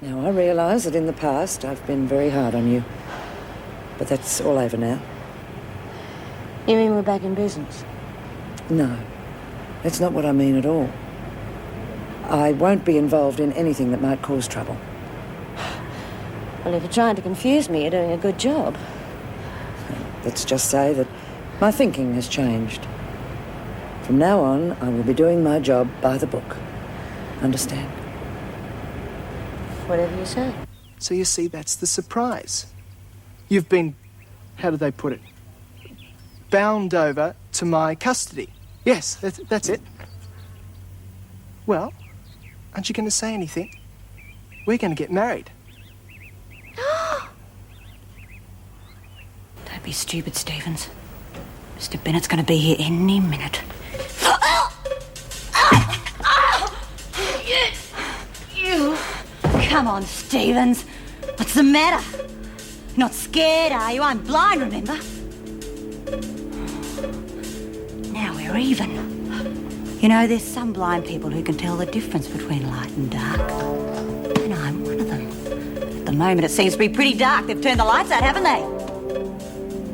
Now, I realise that in the past I've been very hard on you. But that's all over now. You mean we're back in business? No, that's not what I mean at all. I won't be involved in anything that might cause trouble. Well, if you're trying to confuse me, you're doing a good job. Let's just say that my thinking has changed. From now on, I will be doing my job by the book. Understand? Whatever you say. So you see, that's the surprise. You've been, how do they put it, bound over to my custody. Yes, that's it. Well, aren't you going to say anything? We're going to get married. Don't be stupid, Stevens. Mr. Bennett's going to be here any minute. You! Come on, Stevens. What's the matter? You're not scared, are you? I'm blind, remember? Now we're even. You know, there's some blind people who can tell the difference between light and dark. And I'm one of them. At the moment, it seems to be pretty dark. They've turned the lights out, haven't they?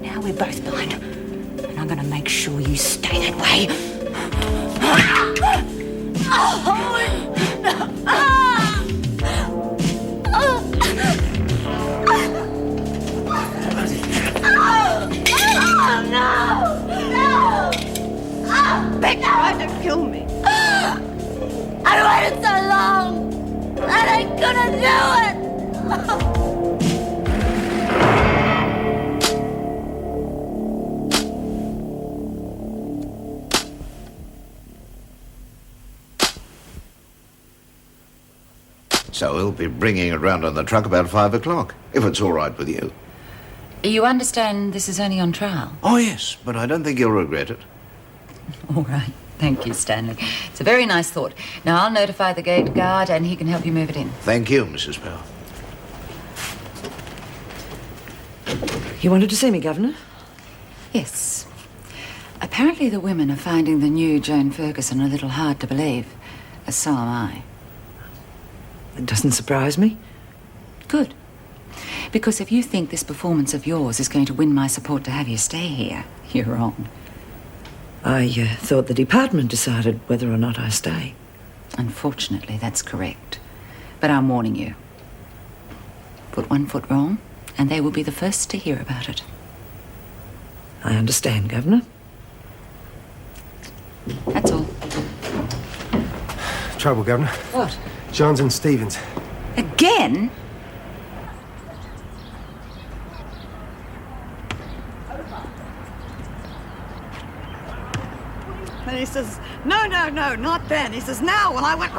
Now we're both blind. And I'm going to make sure you stay that way. Beck tried to kill me. I waited so long. I ain't gonna do it. So he'll be bringing it round on the truck about 5 o'clock, if it's all right with you. You understand this is only on trial? Oh, yes, but I don't think you'll regret it. All right. Thank you, Stanley. It's a very nice thought. Now, I'll notify the gate guard and he can help you move it in. Thank you, Mrs. Powell. You wanted to see me, Governor? Yes. Apparently the women are finding the new Joan Ferguson a little hard to believe. So am I. It doesn't surprise me. Good. Because if you think this performance of yours is going to win my support to have you stay here, you're wrong. I thought the department decided whether or not I stay. Unfortunately, that's correct. But I'm warning you. Put one foot wrong, and they will be the first to hear about it. I understand, Governor. That's all. Trouble, Governor. What? Johns and Stevens. Again? And he says, no, not then. He says, now. And I went,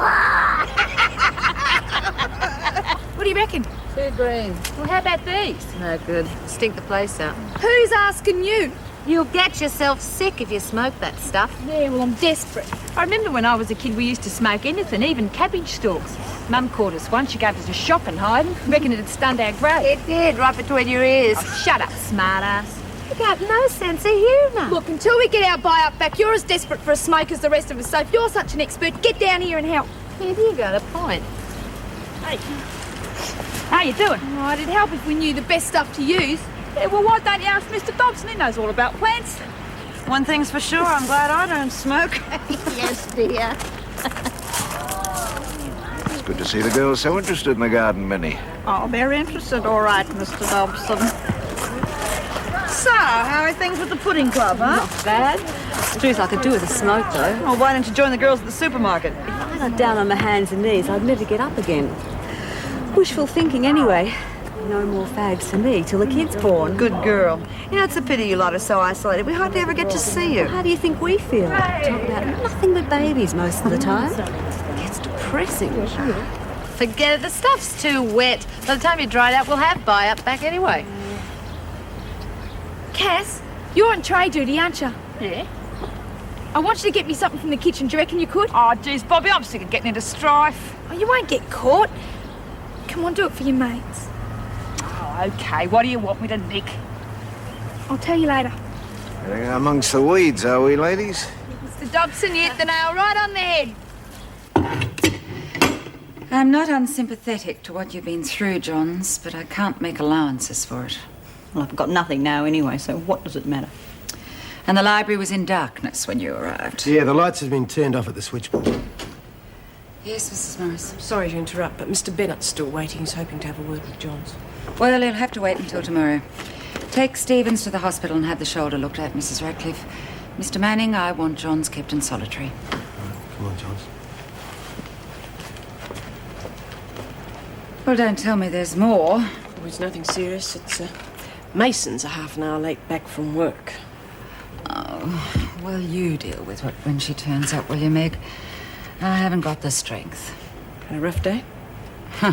What do you reckon? 2 green. Well, how about these? No good. Stink the place out. Who's asking you? You'll get yourself sick if you smoke that stuff. Yeah, well, I'm desperate. I remember when I was a kid, we used to smoke anything, even cabbage stalks. Mum caught us once. She gave us a shopping hiding. Reckon it'd stunned our growth. It did, right between your ears. Oh, shut up, smartass. You got no sense of humour. Look, until we get our buy-up back, you're as desperate for a smoke as the rest of us. So if you're such an expert, get down here and help. Yeah, you got a point. Hey, how you doing? Oh, it'd help if we knew the best stuff to use. Yeah, well, why don't you ask Mr. Dobson? He knows all about plants. one thing's for sure, I'm glad I don't smoke. Yes, dear. It's good to see the girls so interested in the garden, Minnie. Oh, they're interested, all right, Mr. Dobson. So, how are things with the pudding club, huh? Not bad. Truth I could do with a smoke, though. Well, why don't you join the girls at the supermarket? If I got down on my hands and knees, I'd never get up again. Wishful thinking, anyway. No more fags for me till the kid's born. Good girl. You know, it's a pity you lot are so isolated. We hardly ever get to see you. How do you think we feel? Talk about nothing but babies most of the time. It gets depressing. Forget it. The stuff's too wet. By the time you dry it out, we'll have buy-up back anyway. Cass, you're on tray duty, aren't you? Yeah? I want you to get me something from the kitchen. Do you reckon you could? Oh, geez, Bobby, I'm sick of getting into strife. Oh, you won't get caught. Come on, do it for your mates. Oh, okay. What do you want me to nick? I'll tell you later. Amongst the weeds, are we, ladies? Mr. Dobson, you hit the nail right on the head. I'm not unsympathetic to what you've been through, Johns, but I can't make allowances for it. Well, I've got nothing now anyway, so what does it matter? And the library was in darkness when you arrived. Yeah, the lights have been turned off at the switchboard. Yes, Mrs. Morris. Sorry to interrupt, but Mr. Bennett's still waiting. He's hoping to have a word with Johns. Well, he'll have to wait until tomorrow. Take Stevens to the hospital and have the shoulder looked at, Mrs. Ratcliffe. Mr. Manning, I want Johns kept in solitary. Come on, Johns. Well, don't tell me there's more. Oh, it's nothing serious. It's, Mason's a half an hour late back from work. Oh, well, you deal with it when she turns up, will you, Meg? I haven't got the strength. Had a rough day? Huh.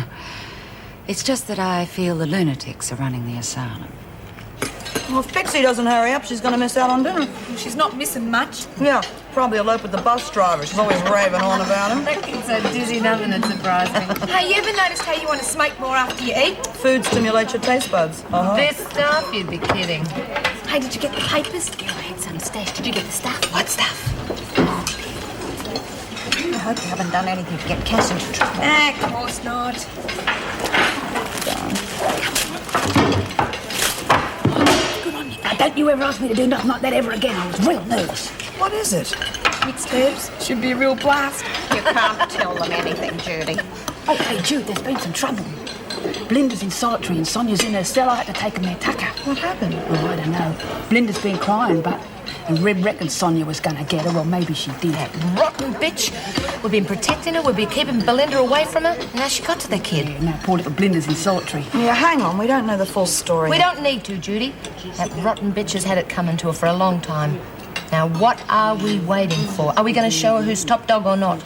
It's just that I feel the lunatics are running the asylum. Well, if Pixie doesn't hurry up, she's going to miss out on dinner. She's not missing much. Yeah, probably elope with the bus driver. She's always raving on about him. That kid's so dizzy, nothing would surprise me. Hey, you ever noticed how you want to smoke more after you eat? Food stimulates your taste buds. This stuff, you'd be kidding. Hey, did you get the papers? Yeah, I had some stash. Did you get the stuff? What stuff? I hope you haven't done anything to get Cass into trouble. Of course not. Good on you. Now, don't you ever ask me to do nothing like that ever again. I was real nervous. What is it? Mixed herbs. Should be a real blast. You can't tell them anything, Judy. Oh, hey, Jude, there's been some trouble. Blinda's in solitary and Sonia's in her cell. I had to take them their tucker. What happened? Oh, I don't know. Blinda's been crying, but... And Rib reckoned Sonia was going to get her. Well, maybe she did. That rotten bitch. We've been protecting her. We've been keeping Belinda away from her. And now she got to the kid. Yeah, now poor little Blinda's in solitary. Yeah, hang on. We don't know the full story. We don't need to, Judy. That rotten bitch has had it coming to her for a long time. Now, what are we waiting for? Are we going to show her who's top dog or not?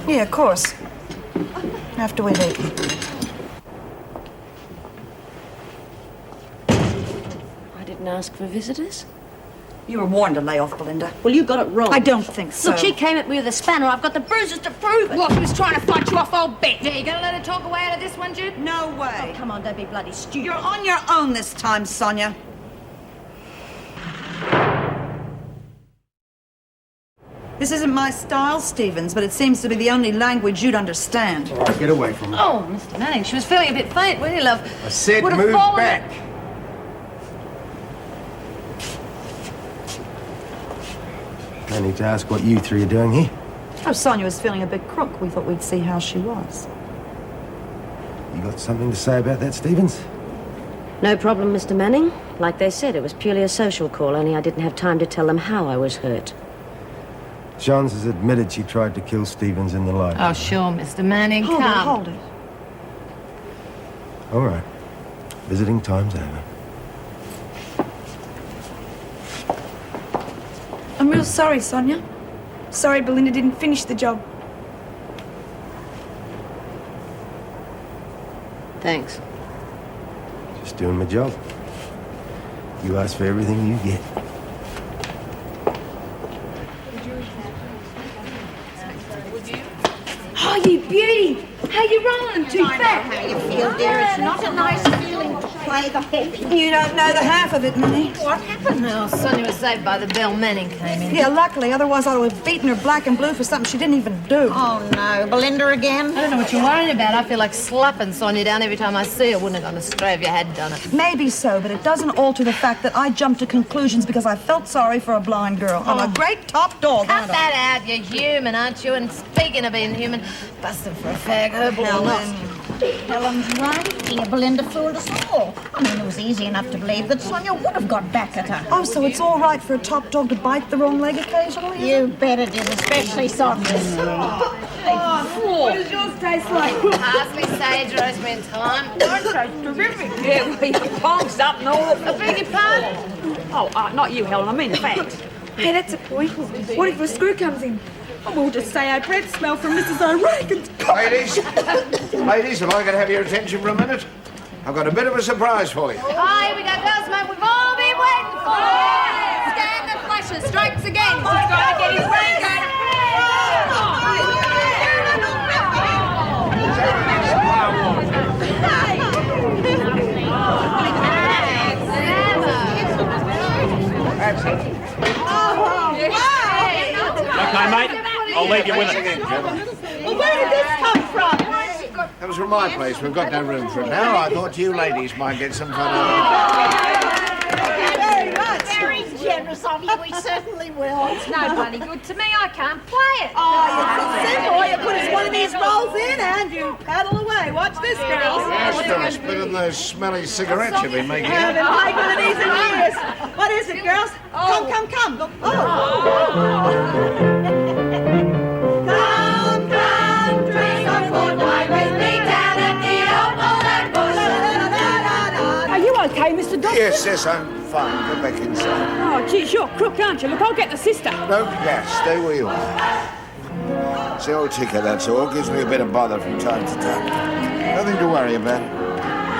Yeah, of course. After we've eaten. I didn't ask for visitors. You were warned to lay off, Belinda. Well, you got it wrong. I don't think so. Look, she came at me with a spanner. I've got the bruises to prove it. What, she was trying to fight you off, I'll bet. Yeah, you going to let her talk away out of this one, Jude? No way. Oh, come on, don't be bloody stupid. You're on your own this time, Sonia. This isn't my style, Stevens, but it seems to be the only language you'd understand. All right, get away from her. Oh, Mr. Manning, she was feeling a bit faint, wasn't he, love? I said Would have move fallen- back. I need to ask what you three are doing here. Oh, Sonia was feeling a bit crook. We thought we'd see how she was. You got something to say about that, Stevens? No problem, Mr. Manning. Like they said, it was purely a social call, only I didn't have time to tell them how I was hurt. Johns has admitted she tried to kill Stevens in the library. Oh, sure, Mr. Manning, Hold come. it, hold it. All right. Visiting time's over. I'm real sorry, Sonia. Sorry Belinda didn't finish the job. Thanks. Just doing my job. You ask for everything you get. Oh, you beauty! How you rolling? Too fat? How you feel, dear? It's not a nice feeling to play the whole... You don't know the half of it, Minnie. What happened? Oh, Sonia was saved by the bell. Manning came in. Yeah, luckily. Otherwise, I would have beaten her black and blue for something she didn't even do. Oh, no. Belinda again? I don't know what you're worrying about. I feel like slapping Sonia down every time I see her. Wouldn't have gone astray if you had done it. Maybe so, but it doesn't alter the fact that I jumped to conclusions because I felt sorry for a blind girl. I'm a great top dog, Cut aren't I? that out. You're human, aren't you? And speaking of being human, busting for a fag, herbal or not. Helen's right. Dear Belinda fooled us all. I mean, it was easy enough to believe that Sonia would have got back at her. Oh, so it's all right for a top dog to bite the wrong leg occasionally? You bet it is, especially Sonia. What does yours taste like? Parsley, sage, rosemary and thyme. Mine tastes terrific. Yeah, well, your palm's up north. I beg your pardon? Oh, not you, Helen. I mean the fact. Hey, that's a point. What if a screw comes in? Oh, we'll just say our breath smell from Mrs. O'Regan's. Ladies, if I could have your attention for a minute, I've got a bit of a surprise for you. Oh, here we go, girls, mate. We've all been waiting for it. Scan the flashes. Strikes again. He's got to get his ring Okay, mate. I'll leave you with it. Well, where did this come from? That was from my place. We've got no room for it now. I thought you ladies might get some fun out Very much. Very generous of you. We certainly will. It's no bloody good to me. I can't play it. Oh, it's simple. All you put is one of these rolls in and you paddle away. Watch this, girls. of it. Still a spit in those smelly cigarettes you've been making. I haven't played one of these in years. What is it, girls? Come. Oh. Come, drink a good wine with me down at the old Moreland Bush. Are you okay, Mr. Dobson? Yes, I'm fine. Go back inside. Oh, geez, you're crook, aren't you? Look, I'll get the sister. No gas. Stay where you are. It's the old ticker, that's all. Gives me a bit of bother from time to time. Nothing to worry about.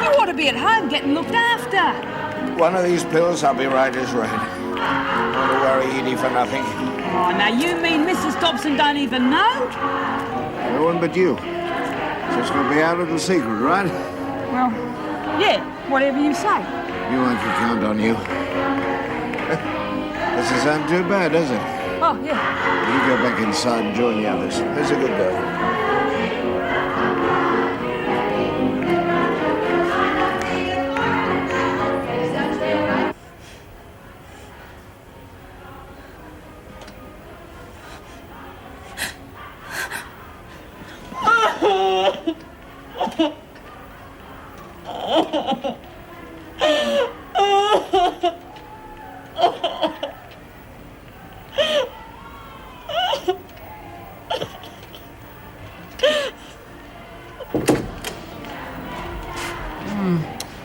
You ought to be at home getting looked after. One of these pills, I'll be right as rain. Not to worry, Edie, for nothing. Oh, now you mean Mrs. Dobson don't even know? No one but you. So it's going to be our little secret, right? Well, yeah, whatever you say. You want to count on you. Doesn't sound too bad, does it? Oh, yeah. You go back inside and join the others. There's a good girl.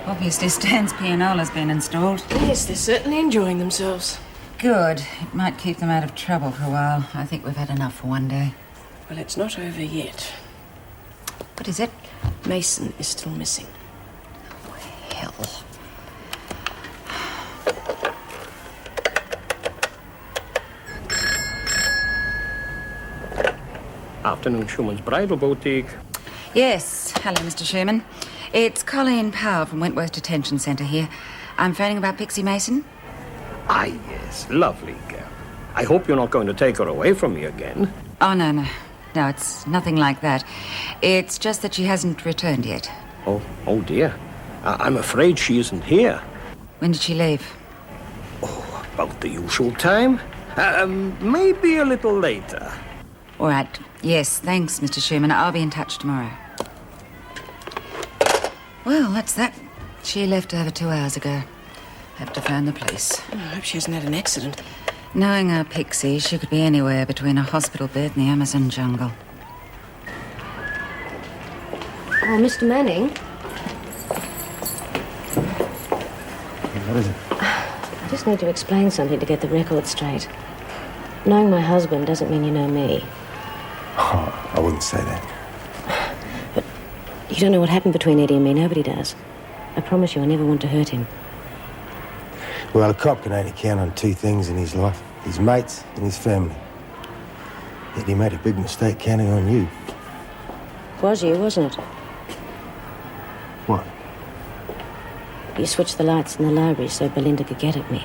Obviously, Stan's pianola's been installed. Yes, they're certainly enjoying themselves. Good. It might keep them out of trouble for a while. I think we've had enough for one day. Well, it's not over yet. What is it? Mason is still missing. Hell. Afternoon, Schumann's Bridal Boutique. Yes. Hello, Mr. Sherman. It's Colleen Powell from Wentworth Detention Centre here. I'm phoning about Pixie Mason. Ah, yes. Lovely girl. I hope you're not going to take her away from me again. Oh, no. No, it's nothing like that. It's just that she hasn't returned yet. Oh dear. I'm afraid she isn't here. When did she leave? Oh, about the usual time. Maybe a little later. All right. Yes, thanks, Mr. Sherman. I'll be in touch tomorrow. Well, that's that. She left over 2 hours ago. Have to phone the police. I hope she hasn't had an accident. Knowing our Pixie, she could be anywhere between a hospital bed and the Amazon jungle. Oh, Mr. Manning. What is it? I just need to explain something to get the record straight. Knowing my husband doesn't mean you know me. Oh, I wouldn't say that. But you don't know what happened between Eddie and me. Nobody does. I promise you I never want to hurt him. Well, a cop can only count on 2 things in his life. His mates and his family. Eddie made a big mistake counting on you. Was you, wasn't it? What? You switched the lights in the library so Belinda could get at me.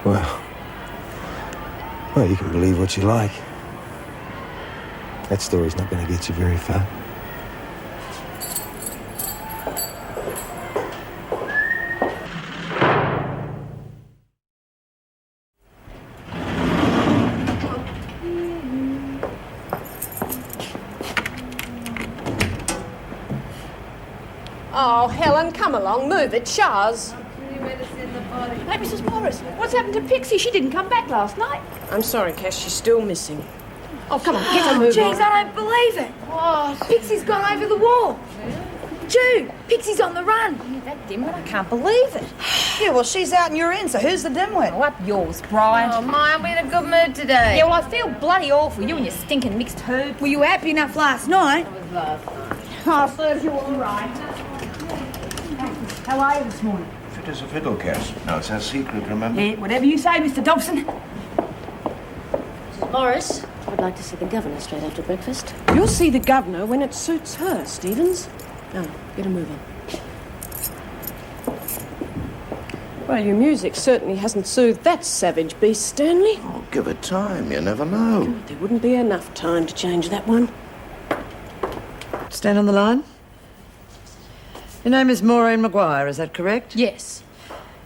Well, you can believe what you like. That story's not going to get you very far. Oh, Helen, come along. Move it, Shaz. Hey, Mrs. Morris, what's happened to Pixie? She didn't come back last night. I'm sorry, Cass, she's still missing. Oh, come on, get her moving. Jeez, I don't believe it. Oh, Pixie's gone over the wall. Jude, Pixie's on the run. That dimwit, I can't believe it. Yeah, well, she's out and you're in, so who's the dimwit? Oh, up yours, Brian. Oh, my, I'm in a good mood today. Yeah, well, I feel bloody awful. You and your stinking mixed herb. Were you happy enough last night? Oh, serves you all right. How are you this morning? Fit as a fiddle, Cass. No, it's our secret, remember? Yeah, whatever you say, Mr. Dobson. Morris, I'd like to see the governor straight after breakfast. You'll see the governor when it suits her, Stevens. Now, get a move on. Well, your music certainly hasn't soothed that savage beast, Stanley. Oh, give it time. You never know. There wouldn't be enough time to change that one. Stand on the line. Your name is Maureen Maguire, is that correct? Yes.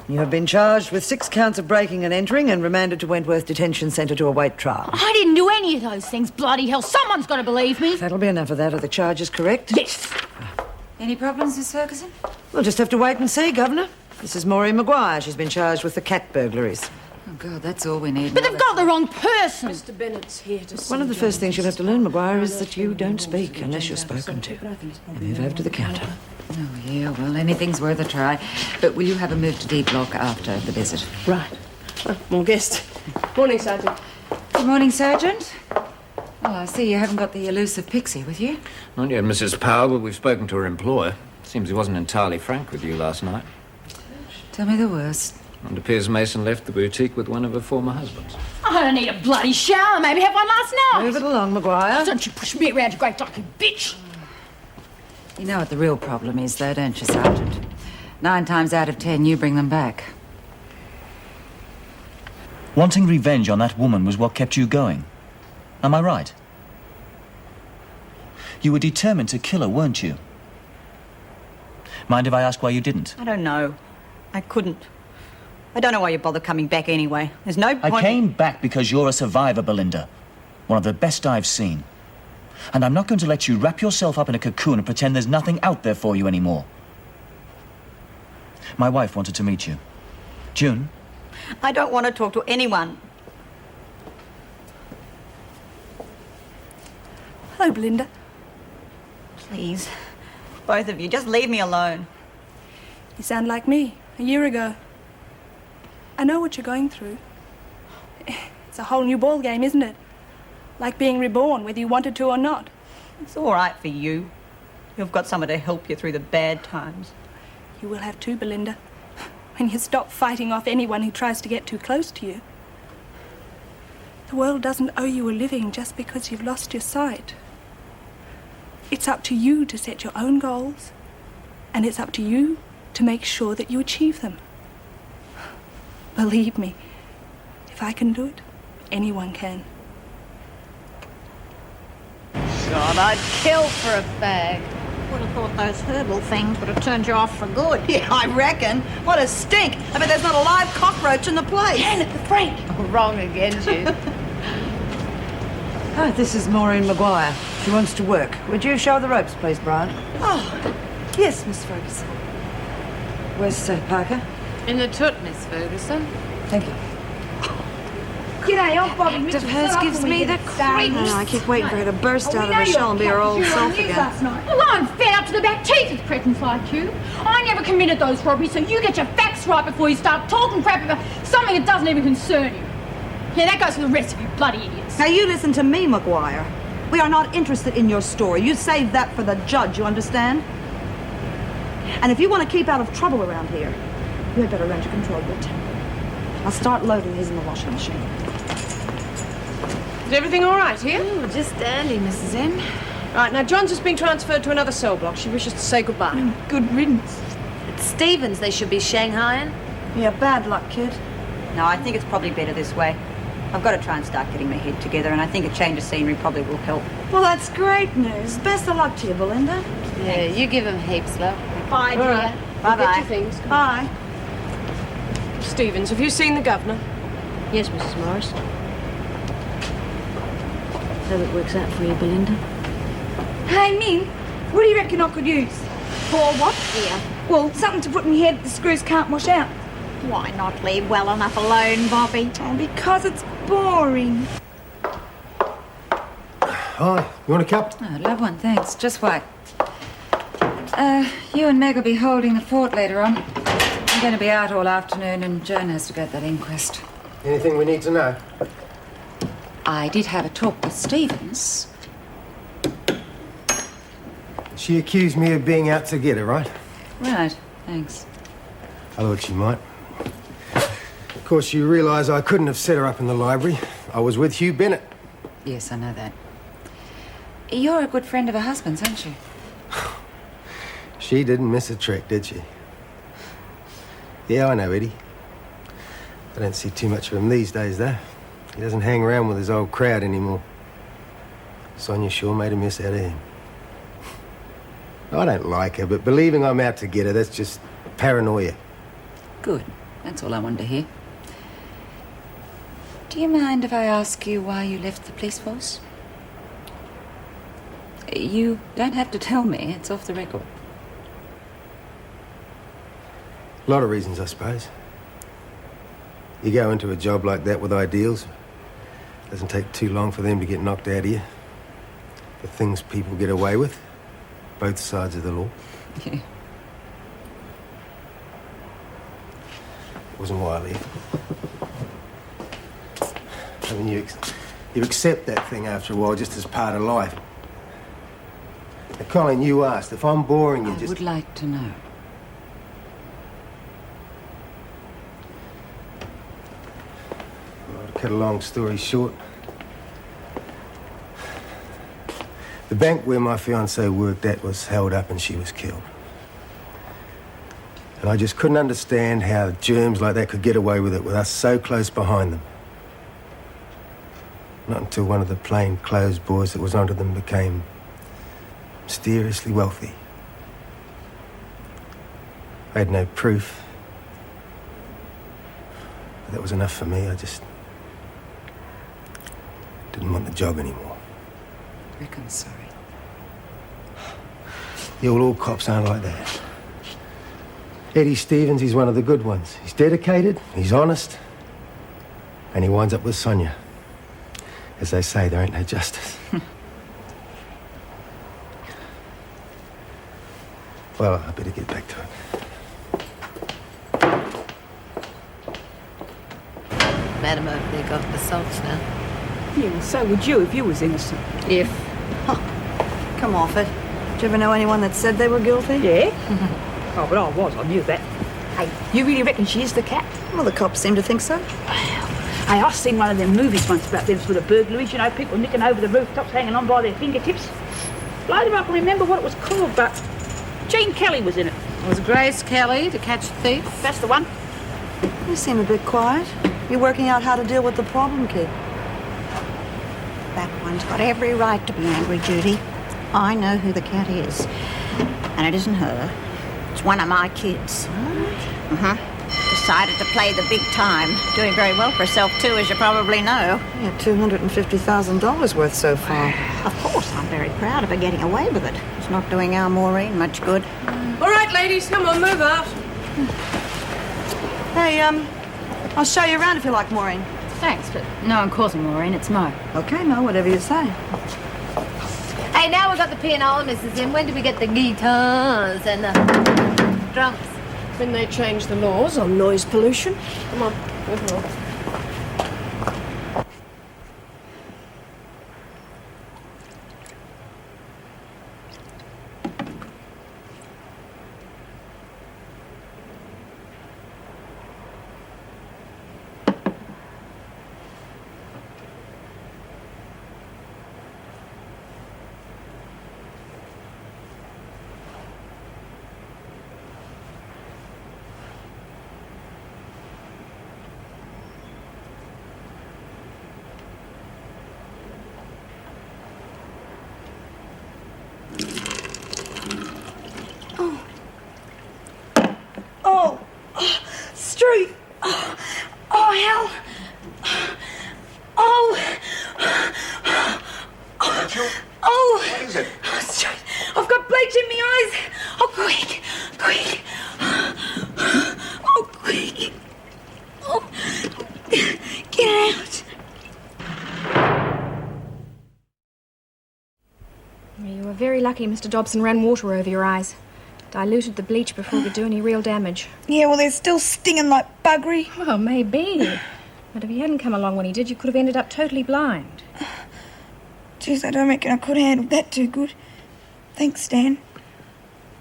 You have been charged with 6 counts of breaking and entering and remanded to Wentworth Detention Centre to await trial. I didn't do any of those things, bloody hell. Someone's got to believe me. That'll be enough of that. Are the charges correct? Yes. Any problems, Miss Ferguson? We'll just have to wait and see, Governor. This is Maureen Maguire. She's been charged with the cat burglaries. Oh, God, that's all we need. But they've got the wrong person. Mr. Bennett's here to see One of the John. first things you'll have to learn, Maguire, is that you don't speak unless you're spoken to. And move over to the counter. Oh, yeah, well, anything's worth a try. But will you have a move to D block after the visit? Right. Oh, more guest. Morning, Sergeant. Good morning, Sergeant. Oh, I see you haven't got the elusive Pixie with you. Not yet, Mrs. Powell, but we've spoken to her employer. Seems he wasn't entirely frank with you last night. Tell me the worst. It appears Mason left the boutique with one of her former husbands. I don't need a bloody shower. Maybe have one last night. Move it along, Maguire. Don't you push me around, you great fucking bitch. You know what the real problem is, though, don't you, Sergeant? 9 times out of 10, you bring them back. Wanting revenge on that woman was what kept you going. Am I right? You were determined to kill her, weren't you? Mind if I ask why you didn't? I don't know. I couldn't. I don't know why you bother coming back anyway. There's no point... I came back because you're a survivor, Belinda. One of the best I've seen. And I'm not going to let you wrap yourself up in a cocoon and pretend there's nothing out there for you anymore. My wife wanted to meet you. June? I don't want to talk to anyone. Hello, Belinda. Please. Both of you, just leave me alone. You sound like me a year ago. I know what you're going through. It's a whole new ball game, isn't it? Like being reborn, whether you wanted to or not. It's all right for you. You've got someone to help you through the bad times. You will have too, Belinda. When you stop fighting off anyone who tries to get too close to you. The world doesn't owe you a living just because you've lost your sight. It's up to you to set your own goals, and it's up to you to make sure that you achieve them. Believe me, if I can do it, anyone can. God, I'd kill for a fag. Would have thought those herbal things would have turned you off for good. Yeah, I reckon. What a stink. I bet there's not a live cockroach in the place. Hand it the freak. Oh, wrong again, Jude. Hi, this is Maureen Maguire. She wants to work. Would you show her the ropes, please, Brian? Oh, yes, Miss Ferguson. Where's Parker? In the toot, Miss Ferguson. Thank you. G'day, I'm Bobby Act Mitchell. of hers gives me the creeps. I keep waiting for her to burst out of her shell and be her old self again. Well, I'm fed up to the back teeth with cretins like you. I never committed those robberies, so you get your facts right before you start talking crap about something that doesn't even concern you. Yeah, that goes for the rest of you bloody idiots. Now, you listen to me, Maguire. We are not interested in your story. You save that for the judge, you understand? And if you want to keep out of trouble around here, you had better learn to control your temper. I'll start loading these in the washing machine. Is everything all right here? Oh, just early, Mrs. M. Right, now John's just been transferred to another cell block. She wishes to say goodbye. Good riddance. It's Stevens they should be shanghaiing. Yeah, bad luck, kid. No, I think it's probably better this way. I've got to try and start getting my head together, and I think a change of scenery probably will help. Well, that's great news. Best of luck to you, Belinda. Yeah, you give him heaps, love. Bye, dear. All right. Bye-bye. Get your things. Come on. Bye. Stevens, have you seen the governor? Yes, Mrs. Morris. Hope it works out for you, Belinda. Hey, Min, what do you reckon I could use? For what, dear? Well, something to put in my head that the screws can't wash out. Why not leave well enough alone, Bobby? Oh, because it's boring. Hi, you want a cup? Oh, love one, thanks. Just wait. You and Meg will be holding the fort later on. I'm going to be out all afternoon, and Joan has to go to that inquest. Anything we need to know? I did have a talk with Stevens. She accused me of being out to get her, right? Right, thanks. I thought she might. Of course, you realise I couldn't have set her up in the library. I was with Hugh Bennett. Yes, I know that. You're a good friend of her husband's, aren't you? She didn't miss a trick, did she? Yeah, I know, Eddie. I don't see too much of him these days, though. He doesn't hang around with his old crowd anymore. Sonia sure made a mess out of him. I don't like her, but believing I'm out to get her, that's just paranoia. Good. That's all I wanted to hear. Do you mind if I ask you why you left the police force? You don't have to tell me. It's off the record. A lot of reasons, I suppose. You go into a job like that with ideals. It doesn't take too long for them to get knocked out of you. The things people get away with. Both sides of the law. Yeah. It wasn't why I left. I mean, you accept that thing after a while, just as part of life. Now, Colin, you asked. If I'm boring you, I would like to know. Well, to cut a long story short, the bank where my fiancée worked at was held up and she was killed. And I just couldn't understand how germs like that could get away with it with us so close behind them. Not until one of the plain-clothes boys that was onto them became mysteriously wealthy. I had no proof. But that was enough for me. I just didn't want the job anymore. Rick, I'm sorry. The all cops aren't like that. Eddie Stevens, he's one of the good ones. He's dedicated, he's honest, and he winds up with Sonia. As they say, there ain't no justice. Well, I better get back to it. Madam over there got the salts now. Yeah, well, so would you if you was innocent. If. Come off it. Did you ever know anyone that said they were guilty? Yeah? Oh, but I was. I knew that. Hey, you really reckon she is the cat? Well, the cops seem to think so. Hey, I seen one of them movies once about them sort of burglaries, you know, people nicking over the rooftops, hanging on by their fingertips. Later I can remember what it was called, but Jean Kelly was in it. Was Grace Kelly to catch the thief? That's the one. You seem a bit quiet. You're working out how to deal with the problem, kid. That one's got every right to be angry, Judy. I know who the cat is. And it isn't her. It's one of my kids. Decided to play the big time. Doing very well for herself, too, as you probably know. Yeah, $250,000 worth so far. Of course, I'm very proud of her getting away with it. It's not doing our Maureen much good. All right, ladies, come on, move out. Hey, I'll show you around if you like, Maureen. Thanks, but no one calls me Maureen. It's Mo. Okay, Mo, whatever you say. Hey, now we've got the pianola, Mrs. M. When do we get the guitars and the drums? When they change the laws on noise pollution. Come on, move on. Street! Oh, hell! What is it? Street! I've got bleach in my eyes! Oh, quick! Quick! Oh, quick! Oh, get out! You were very lucky Mr. Dobson ran water over your eyes. Diluted the bleach before it could do any real damage. Yeah, well, they're still stinging like buggery. Well, maybe. But if he hadn't come along when he did, you could have ended up totally blind. Jeez, I don't reckon I could have handled that too good. Thanks, Stan.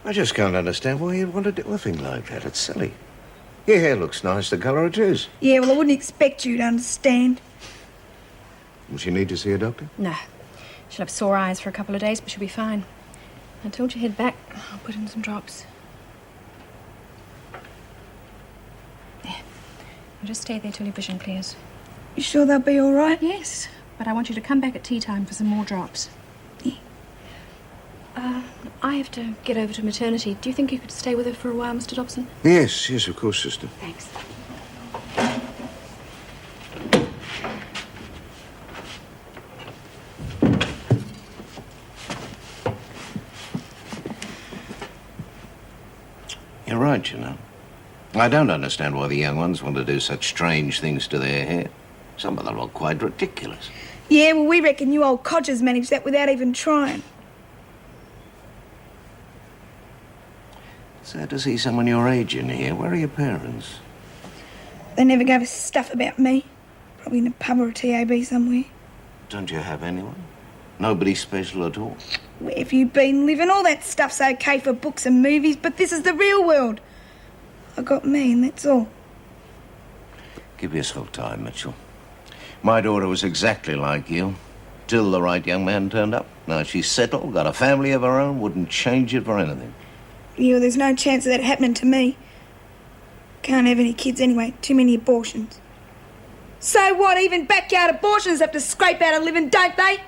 I just can't understand why you'd want to do a thing like that. It's silly. Your hair looks nice, the colour it is. Yeah, well, I wouldn't expect you to understand. Will she need to see a doctor? No. She'll have sore eyes for a couple of days, but she'll be fine. I told you head back. I'll put in some drops. There. I'll just stay there till your vision clears. You sure they'll be all right? Yes, but I want you to come back at tea time for some more drops. I have to get over to maternity. Do you think you could stay with her for a while, Mr. Dobson? Yes, yes, of course, sister. Thanks. You're right, you know. I don't understand why the young ones want to do such strange things to their hair. Some of them look quite ridiculous. Yeah, well, we reckon you old codgers managed that without even trying. Sad to see someone your age in here. Where are your parents? They never gave us stuff about me. Probably in a pub or a TAB somewhere. Don't you have anyone? Nobody special at all? Where have you been living? All that stuff's okay for books and movies, but this is the real world. I got me, and that's all. Give yourself time, Mitchell. My daughter was exactly like you, till the right young man turned up. Now she's settled, got a family of her own, wouldn't change it for anything. Yeah, there's no chance of that happening to me. Can't have any kids anyway. Too many abortions. So what? Even backyard abortions have to scrape out a living, don't they?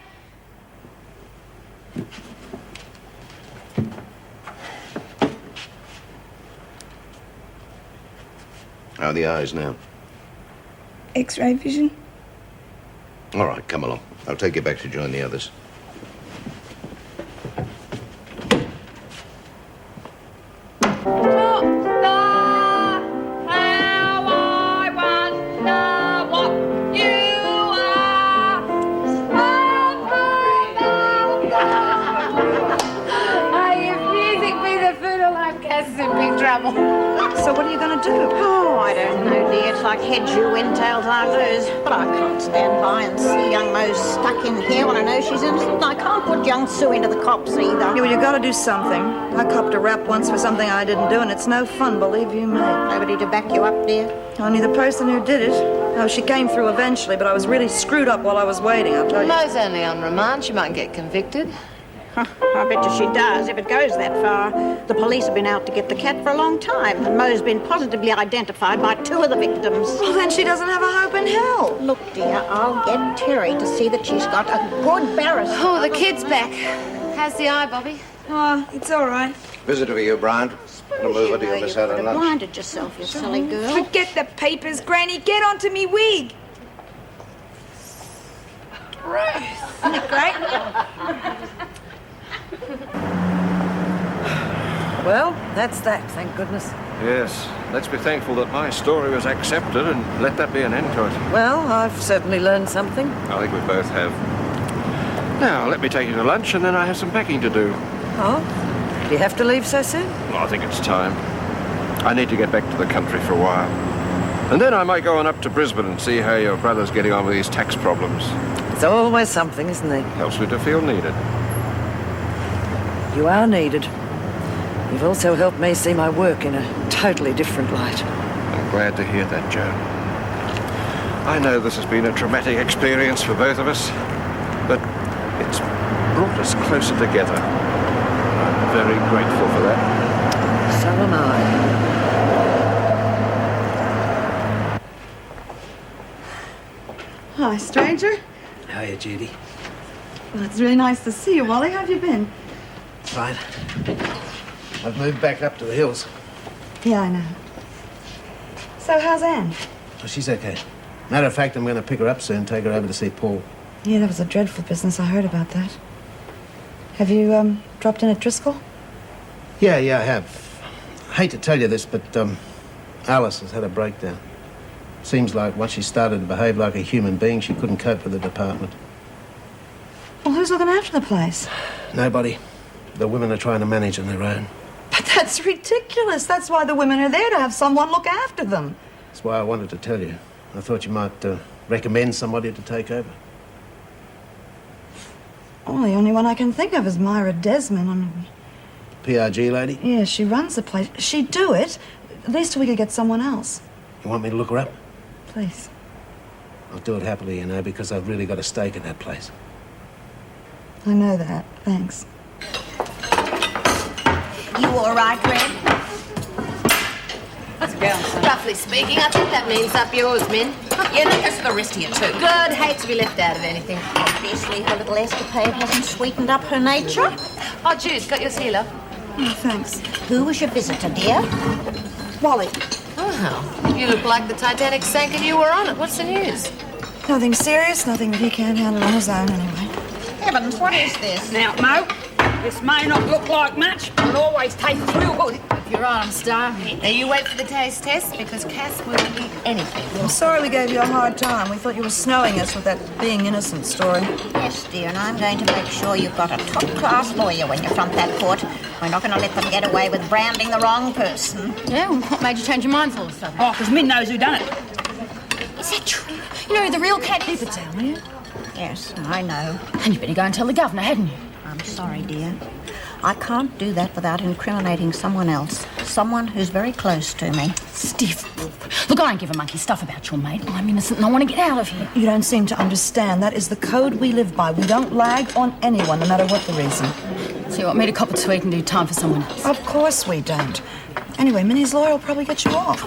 How are the eyes now? X-ray vision. All right, come along. I'll take you back to join the others. So what are you going to do? Oh, I don't know, dear. It's like heads you win, tails I lose. But I can't stand by and see young Mo stuck in here when I know she's innocent. I can't put young Sue into the cops either. Yeah, well, you got to do something. I copped a rap once for something I didn't do, and it's no fun, believe you me. Nobody to back you up, dear? Only the person who did it. Oh, she came through eventually, but I was really screwed up while I was waiting, I'll tell you. Mo's only on remand. She might get convicted. I bet you she does, if it goes that far. The police have been out to get the cat for a long time, and Mo's been positively identified by 2 of the victims. Well, then she doesn't have a hope in hell. Look, dear, I'll get Terry to see that she's got a good barrister. Oh, the kid's back. How's the eye, Bobby? Oh, it's all right. Visitor for you, Brian. Gonna move it to you, Miss You Helen could have lunch. blinded yourself, you silly girl. Forget the papers, Granny. Get onto me wig. Isn't it great? Well, that's that, thank goodness. Yes, let's be thankful that my story was accepted and let that be an end to it. Well, I've certainly learned something. I think we both have. Now, let me take you to lunch and then I have some packing to do. Oh? Do you have to leave so soon? Well, I think it's time. I need to get back to the country for a while. And then I might go on up to Brisbane and see how your brother's getting on with these tax problems. It's always something, isn't there? Helps me to feel needed. You are needed. You've also helped me see my work in a totally different light. I'm glad to hear that, Joe. I know this has been a traumatic experience for both of us, but it's brought us closer together. I'm very grateful for that. So am I. Hi, stranger. Hiya, Judy. Well, it's really nice to see you, Wally. How have you been? Fine. I've moved back up to the hills. Yeah, I know. So how's Anne? Oh, she's okay. Matter of fact, I'm going to pick her up soon, take her over to see Paul. Yeah, that was a dreadful business. I heard about that. Have you, dropped in at Driscoll? Yeah, I have. I hate to tell you this, but, Alice has had a breakdown. Seems like once she started to behave like a human being, she couldn't cope with the department. Well, who's looking after the place? Nobody. The women are trying to manage on their own. But that's ridiculous. That's why the women are there, to have someone look after them. That's why I wanted to tell you. I thought you might recommend somebody to take over. Oh, the only one I can think of is Myra Desmond. PRG lady? Yeah, she runs the place. She'd do it. At least we could get someone else. You want me to look her up? Please. I'll do it happily, you know, because I've really got a stake in that place. I know that. Thanks. You all right, Red? Roughly speaking, I think that means up yours, Min. Yeah, that goes for the rest of you, too. Good, hate to be left out of anything. Obviously, her little escapade hasn't sweetened up her nature. Oh, Juice, got your sealer? Oh, thanks. Who was your visitor, dear? Wally. Oh, you look like the Titanic sank and you were on it. What's the news? Nothing serious, nothing that he can't handle on his own, anyway. Heavens, what is this? Now, Mo, this may not look like much, but it always tastes real good. If you're on, I'm starving. Now, you wait for the taste test, because Cass will eat anything. I'm sorry we gave you a hard time. We thought you were snowing us with that being innocent story. Yes, dear, and I'm going to make sure you've got a top-class lawyer when you front that court. We're not going to let them get away with branding the wrong person. Yeah, well, what made you change your mind all of a sudden? Oh, because Min knows who done it. Is that true? You know who the real cat is? Keep it down, will you? Yes, I know. And you better go and tell the governor, hadn't you? I'm sorry, dear. I can't do that without incriminating someone else. Someone who's very close to me. Stiff. Look, I don't give a monkey stuff about your mate. I'm innocent and I want to get out of here. You don't seem to understand. That is the code we live by. We don't lag on anyone, no matter what the reason. So you want me to cop a tweet and do time for someone else? Of course we don't. Anyway, Minnie's lawyer will probably get you off.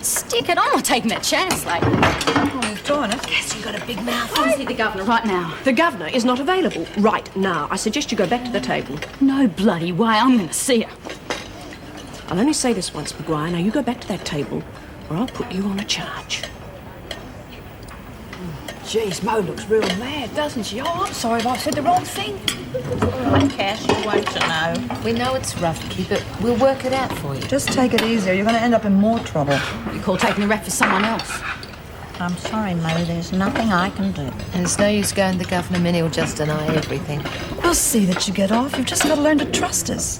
Stick it. I'm not taking that chance, like. Oh, we've done it. Guess you got a big mouth. I see the governor right now. The governor is not available right now. I suggest you go back to the table. No bloody way. I'm going to see her. I'll only say this once, Maguire. Now you go back to that table, or I'll put you on a charge. Geez, Mo looks real mad, doesn't she? Oh, I'm sorry if I said the wrong thing. All right, Cass, you want to know. We know it's rough, but we'll work it out for you. Just take it easy or you're going to end up in more trouble. What you call taking the rap for someone else? I'm sorry, Mo, there's nothing I can do. And it's no use going to the governor, Minnie will just deny everything. We'll see that you get off. You've just got to learn to trust us.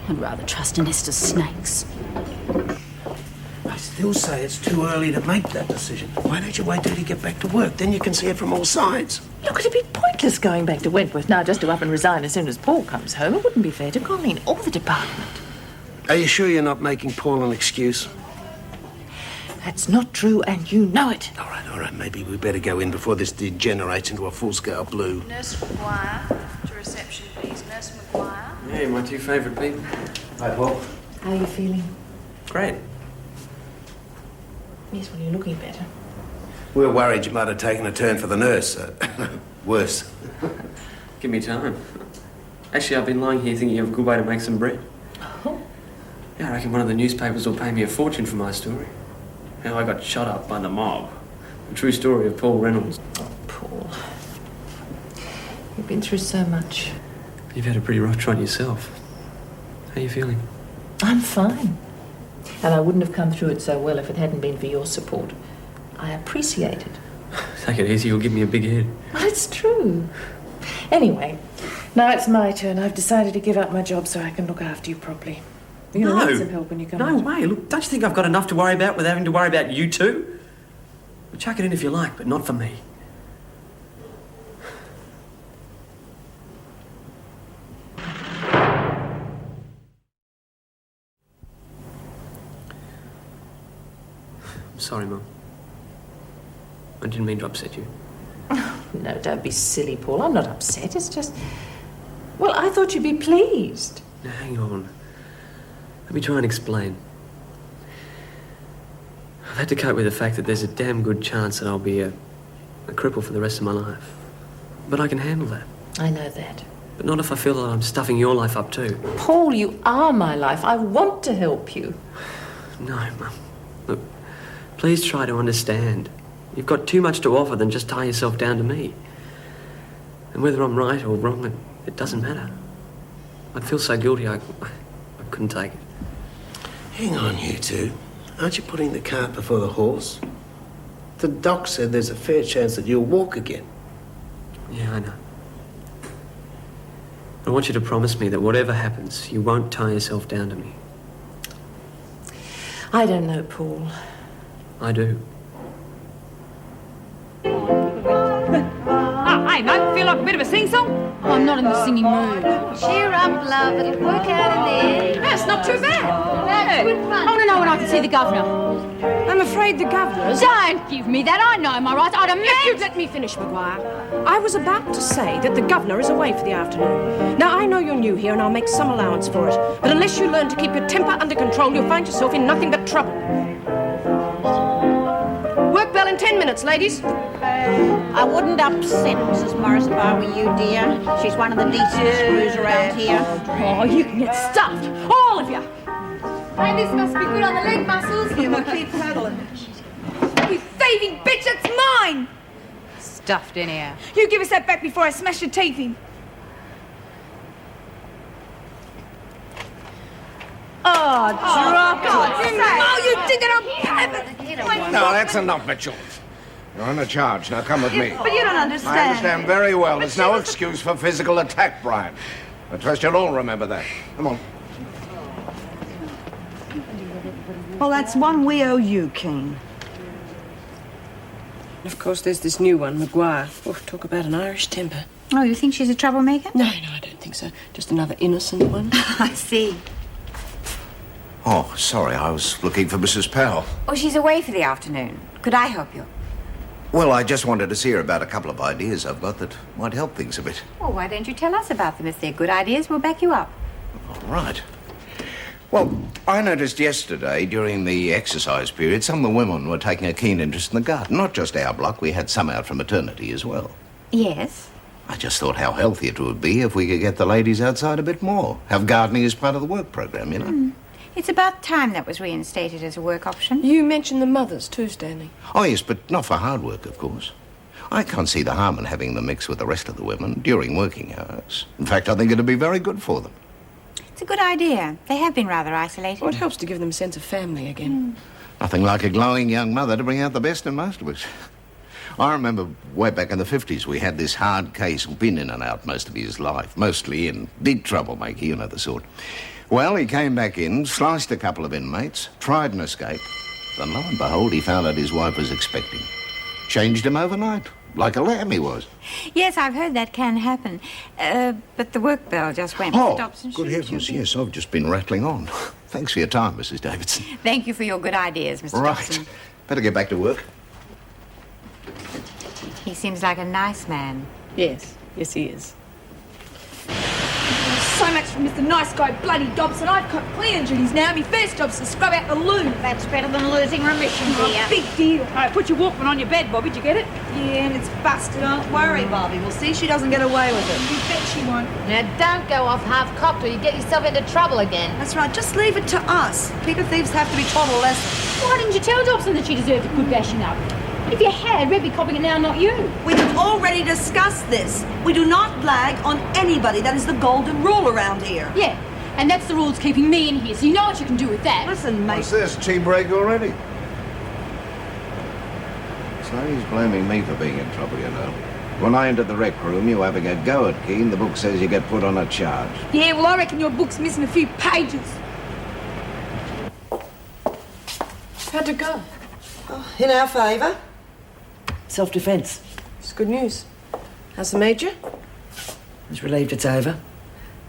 I'd rather trust a nest of snakes. I still say it's too early to make that decision. Why don't you wait till you get back to work? Then you can see it from all sides. Look, it'd be pointless going back to Wentworth now just to up and resign as soon as Paul comes home. It wouldn't be fair to Colleen or the department. Are you sure you're not making Paul an excuse? That's not true, and you know it. All right. Maybe we better go in before this degenerates into a full-scale blue. Nurse McGuire, to reception, please. Nurse McGuire. Yeah, my two favourite people. Hi, Paul. How are you feeling? Great. Yes, well, you're looking better. We were worried you might have taken a turn for the nurse. Worse. Give me time. Actually, I've been lying here thinking of a good way to make some bread. Oh. Yeah, I reckon one of the newspapers will pay me a fortune for my story. How I got shot up by the mob. The true story of Paul Reynolds. Oh, Paul. You've been through so much. You've had a pretty rough trot yourself. How are you feeling? I'm fine. And I wouldn't have come through it so well if it hadn't been for your support. I appreciate it. Take it easy, you'll give me a big head. Well, it's true. Anyway, now it's my turn. I've decided to give up my job so I can look after you properly. You're going to need some help when you come No home. way. Look, don't you think I've got enough to worry about with having to worry about you too? Well, chuck it in if you like, but not for me. I'm sorry, Mum. I didn't mean to upset you. No, don't be silly, Paul. I'm not upset. It's just... Well, I thought you'd be pleased. Now, hang on. Let me try and explain. I've had to cope with the fact that there's a damn good chance that I'll be a cripple for the rest of my life. But I can handle that. I know that. But not if I feel that I'm stuffing your life up too. Paul, you are my life. I want to help you. No, Mum. Look, please try to understand. You've got too much to offer than just tie yourself down to me. And whether I'm right or wrong, it doesn't matter. I'd feel so guilty I couldn't take it. Hang on, you two. Aren't you putting the cart before the horse? The doc said there's a fair chance that you'll walk again. Yeah, I know. I want you to promise me that whatever happens, you won't tie yourself down to me. I don't know, Paul. I do. Hey, mate, feel like a bit of a sing-song? Oh, I'm not in the singing mood. Cheer up, love. It'll work out in the end. That's not too bad. That's good fun. I want to know when I can see the governor. I'm afraid the governor's... Don't give me that. I know my rights. I'd have If you'd let me finish, Maguire. I was about to say that the governor is away for the afternoon. Now, I know you're new here, and I'll make some allowance for it. But unless you learn to keep your temper under control, you'll find yourself in nothing but trouble. Work bell in 10 minutes, ladies. I wouldn't upset Mrs. Morris if I were you, dear. She's one of the decent screws around here. Oh, you can get stuffed. All of you. Hey, this must be good on the leg muscles. Yeah, we'll keep paddling. You thieving bitch, it's mine! Stuffed anyhow. You give us that back before I smash your teeth in. Oh, drop it. Oh, you did that on purpose! No, that's enough, Mitchell. You're on a charge. Now come with me. But you don't understand. I understand very well. There's no excuse for physical attack, Brian. I trust you'll all remember that. Come on. Well, that's one we owe you, Keane. Of course, there's this new one, Maguire. Oh, talk about an Irish temper. Oh, you think she's a troublemaker? No, I don't think so. Just another innocent one. I see. Oh, sorry. I was looking for Mrs. Powell. Oh, she's away for the afternoon. Could I help you? Well, I just wanted to see her about a couple of ideas I've got that might help things a bit. Well, why don't you tell us about them? If they're good ideas, we'll back you up. All right. Well, I noticed yesterday, during the exercise period, some of the women were taking a keen interest in the garden. Not just our block, we had some out from maternity as well. Yes. I just thought how healthy it would be if we could get the ladies outside a bit more. Have gardening as part of the work program, you know? It's about time that was reinstated as a work option. You mentioned the mothers too, Stanley. Oh, yes, but not for hard work, of course. I can't see the harm in having them mix with the rest of the women during working hours. In fact, I think it'd be very good for them. It's a good idea. They have been rather isolated. Well, it helps to give them a sense of family again. Nothing like a glowing young mother to bring out the best in most of us. I remember way back in the 50s, we had this hard case who'd been in and out most of his life, mostly in big troublemaker, you know the sort. Well, he came back in, sliced a couple of inmates, tried an escape. Then, lo and behold, he found out his wife was expecting. Changed him overnight, like a lamb he was. Yes, I've heard that can happen. But the work bell just went. Oh, Mr. Dobson, good heavens, yes, I've just been rattling on. Thanks for your time, Mrs. Davidson. Thank you for your good ideas, Mr. Right. Dobson. Better get back to work. He seems like a nice man. Yes, he is. So much for Mr. Nice Guy Bloody Dobson. I've got cleaning duties now. My first job's to scrub out the loo. That's better than losing remission, dear. Big deal. I put your Walkman on your bed, Bobby. Did you get it? Yeah, and it's busted. Don't worry, Bobby. We'll see she doesn't get away with it. You bet she won't. Now, don't go off half-cocked or you get yourself into trouble again. That's right. Just leave it to us. Peter thieves have to be taught a lesson. Why didn't you tell Dobson that she deserved a good bashing up? If you had, we'd be copying it now, not you. We have already discussed this. We do not blag on anybody. That is the golden rule around here. Yeah, and that's the rules keeping me in here, so you know what you can do with that. Listen, mate. What's this, tea break already? So he's blaming me for being in trouble, you know. When I entered the rec room, you were having a go at Keane. The book says you get put on a charge. Yeah, well, I reckon your book's missing a few pages. How'd it go? In our favour. Self-defence. It's good news. How's the Major? I was relieved it's over.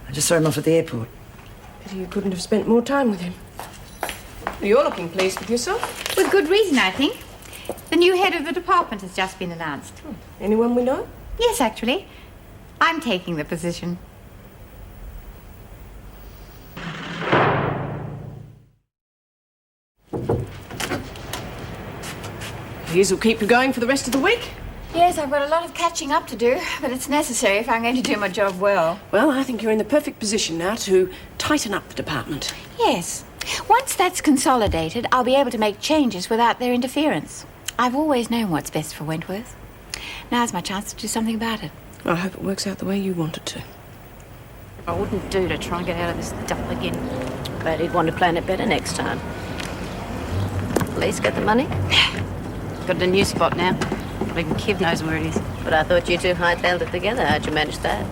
I just saw him off at the airport. Pity you couldn't have spent more time with him. You're looking pleased with yourself. With good reason, I think. The new head of the department has just been announced. Anyone we know? Yes, actually. I'm taking the position. These will keep you going for the rest of the week? Yes, I've got a lot of catching up to do, but it's necessary if I'm going to do my job well. Well, I think you're in the perfect position now to tighten up the department. Yes. Once that's consolidated, I'll be able to make changes without their interference. I've always known what's best for Wentworth. Now's my chance to do something about it. I hope it works out the way you want it to. I wouldn't do to try and get out of this duff again. But he'd want to plan it better next time. Police got the money? Got a new spot now. Even Kev knows where it is. But I thought you two hightailed it together. How'd you manage that?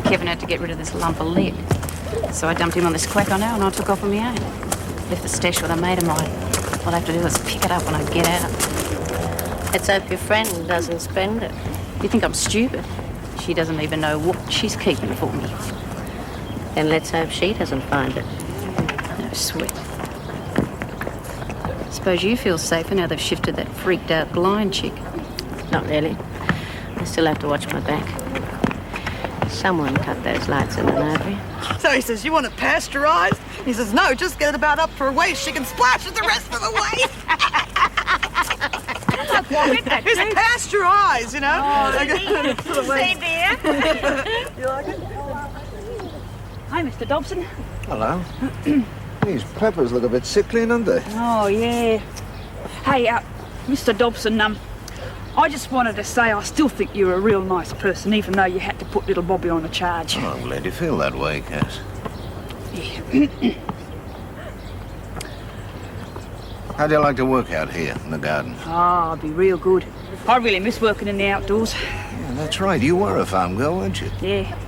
Kevin had to get rid of this lump of lead. So I dumped him on this quack I know and I took off on my own. Left the stash with a mate of mine. All I have to do is pick it up when I get out. Let's hope your friend doesn't spend it. You think I'm stupid? She doesn't even know what she's keeping for me. Then let's hope she doesn't find it. No sweat. Suppose you feel safer now they've shifted that freaked-out blind chick. Not really. I still have to watch my back. Someone cut those lights in the library. So he says, you want it pasteurised? He says, no, just get it about up to her waist. She can splash it the rest of the way. It's pasteurised, you know. Oh, say, dear. You like it? Hi, Mr. Dobson. Hello. These peppers look a bit sickly, don't they? Oh, yeah. Hey, Mr. Dobson, I just wanted to say I still think you're a real nice person, even though you had to put little Bobby on a charge. Oh, I'm glad you feel that way, Cass. Yeah. How do you like to work out here in the garden? Ah, I'd be real good. I really miss working in the outdoors. Yeah, that's right. You were a farm girl, weren't you? Yeah.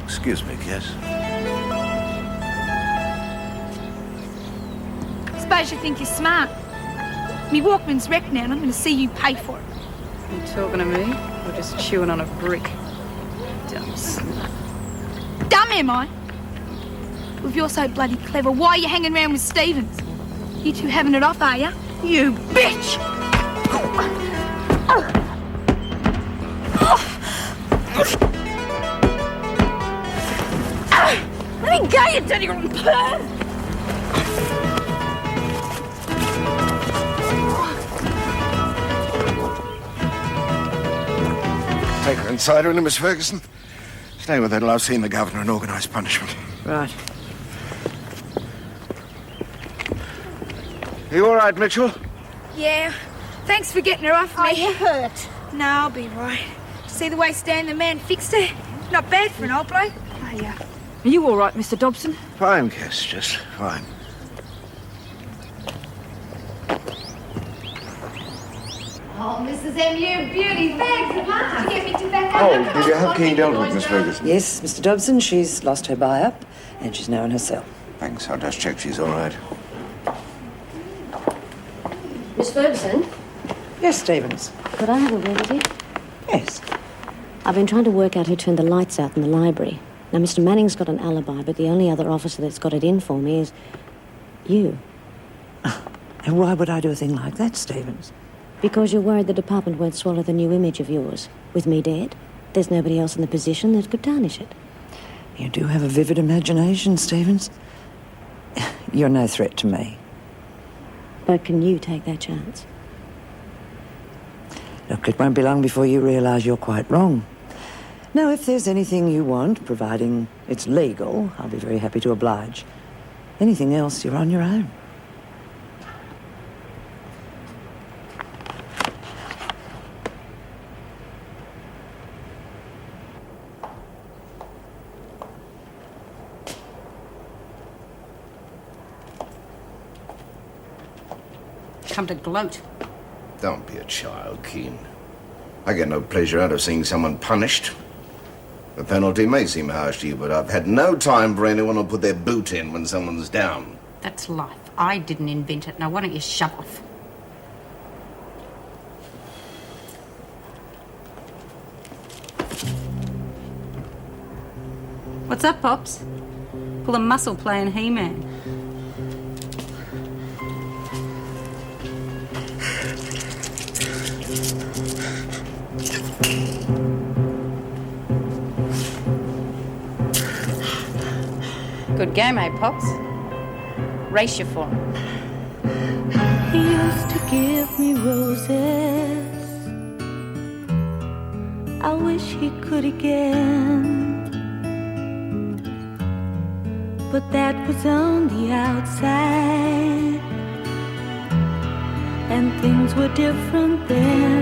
Excuse me, Cass. Suppose you think you're smart. Me Walkman's wrecked now and I'm going to see you pay for it. You talking to me? Or just chewing on a brick? Dumb slut. Dumb am I? Well, if you're so bloody clever, why are you hanging around with Stevens? You two having it off, are you? You bitch! Let me go, you dirty rotten perv! Take her inside, will you, Miss Ferguson? Stay with her till I've seen the governor and organised punishment. Right. You all right, Mitchell? Yeah. Thanks for getting her off me. Are you hurt? No, I'll be right. See the way Stan the man fixed her? Not bad for an old bloke. Oh, yeah. Are you all right, Mr. Dobson? Fine, Cass, just fine. Oh, Mrs. M, you beauty. Thanks a lot to get me to back up. Oh, did you have Keen dealt with, Miss Ferguson? Yes, Mr. Dobson, she's lost her buy-up and she's now in her cell. Thanks, I'll just check she's all right. Miss Ferguson? Yes, Stevens. Could I have a word with you? Yes. I've been trying to work out who turned the lights out in the library. Now, Mr. Manning's got an alibi, but the only other officer that's got it in for me is you. And why would I do a thing like that, Stevens? Because you're worried the department won't swallow the new image of yours. With me dead, there's nobody else in the position that could tarnish it. You do have a vivid imagination, Stevens. You're no threat to me. But can you take that chance? Look, it won't be long before you realise you're quite wrong. Now, if there's anything you want, providing it's legal, I'll be very happy to oblige. Anything else, you're on your own. Come to gloat. Don't be a child, Keen. I get no pleasure out of seeing someone punished. The penalty may seem harsh to you, but I've had no time for anyone to put their boot in when someone's down. That's life. I didn't invent it. Now, why don't you shove off? What's up, Pops? Pull a muscle playing He-Man. Good game, eh, Pops? Race you for him. He used to give me roses. I wish he could again. But that was on the outside, and things were different then.